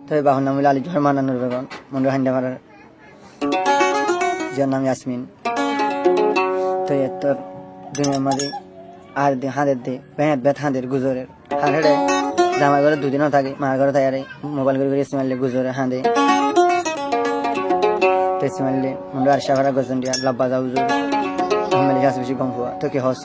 তবে বাহুর নাম হলো আলী জোহর মান্নানুর বেগম মন্ডল হান্ডাপাড়ার যার নাম ইয়াসমিন। তো তোর দুনিয়ার মাঝে আর দে হাঁদের দে বেহাত বেত হাঁদের গুজরের হাঁড়ে জামাই ঘরে দুদিনও থাকে মার ঘরে থাকে মোবাইল করে ইসমাইলে গুজরে হাঁদে তো ইসমাইলে মন্ডল আর সাভারা গজন দিয়া লাব্বা যাও জোর মেলে গাছ বেশি কম হওয়া তো কি হস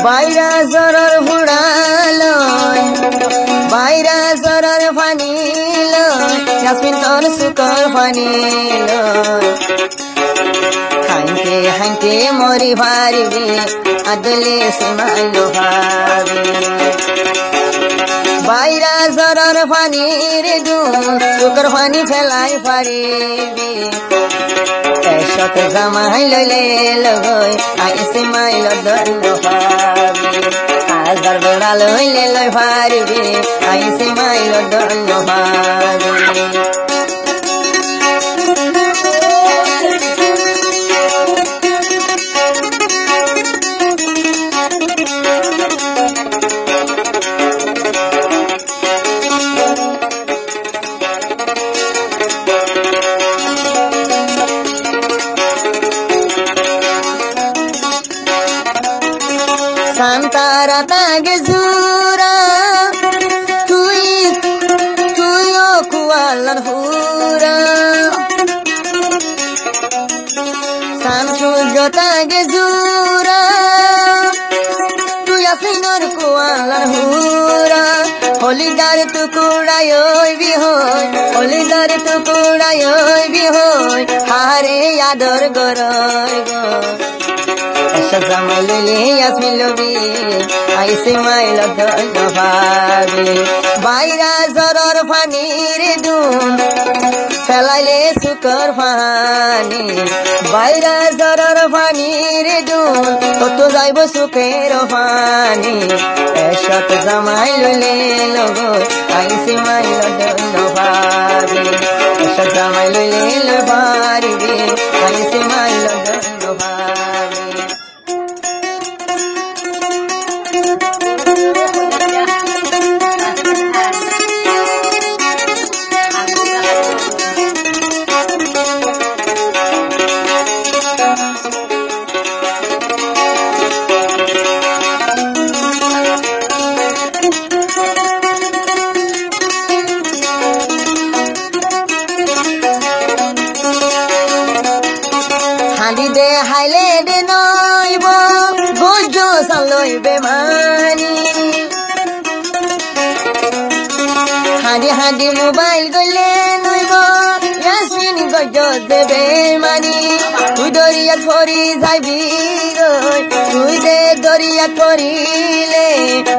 বাইরা জরর ফুড়ালো বাইরা জরর ফানিল ইয়াসমিন তোর সুকর ফানিল হাইতে হাইতে মরি ভারিবি আদলে সুমাইলো ভাবি বাইরা জরর ফানির দুন সুকর ফানি ফেলাই পারিবি এসত জামাই লইলে লগই আইসে মাইল দন্ন ভাবি হাজার বেড়া লইলে লই পারিবি আইসে মাইল দন্ন ভাবি Santara tage zura tuyo kualan hura Sanchu jo tage zura tuya sinor kualan hura Holidar tukurayoy bihoy Holidar tukurayoy bihoy hare ador goroy goy Shazamali Yasmin lobi aise maila donna bhabi Baira zoror fanir dun felaile sukar fani Baira zoror fanir dun toto jaibo suker fani eshat jamai lole logo aise maila donna bhabi eshat jamai lole lo bari aise maila donna bhabi Halide haile de noibo gojo saloi bemani Hadi mobile gole noibo Yasmin gojo de bemani Tui doriya thori jaibi roi Tui de doriya thorile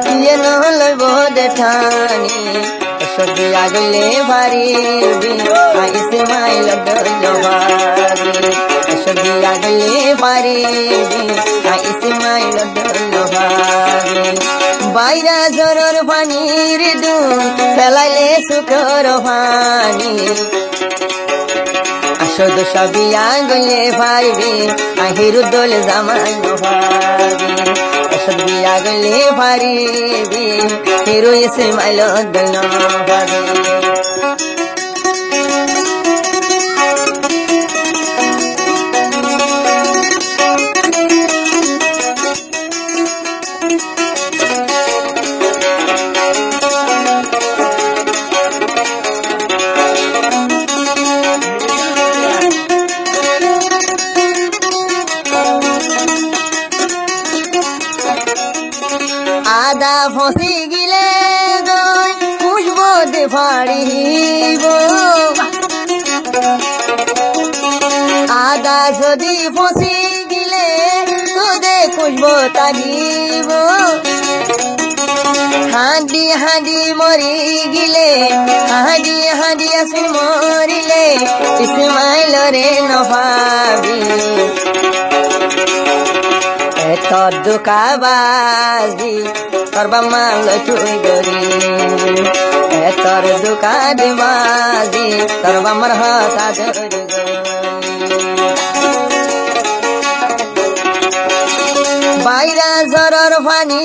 Tiye no loibo de thani Shodhi agole baribi Aise maila dolo bari Shodhi agole baribi Aise maila dolo bari Baira zoror fanir dun felaile sukor fani Ashod shabi agole baribi ahiru dol zaman bari Ashod agole baribi hiru ise maila dolo bari আদা foci গিলে গই খুশবো দে ফাড়িব আদা যদি foci গিলে তোদে খুশবো তাগিব হাঁদি হাঁদি মরি গিলে হাঁদি হাঁদি আসি মরিলে ইসমাইল রে নভাবি এত দুঃখাবাজি তোর বামাল তুই গরি তোর দুঃখাবাজি তোর বামার হাতা ধরি বাইরা ঝড়র পানি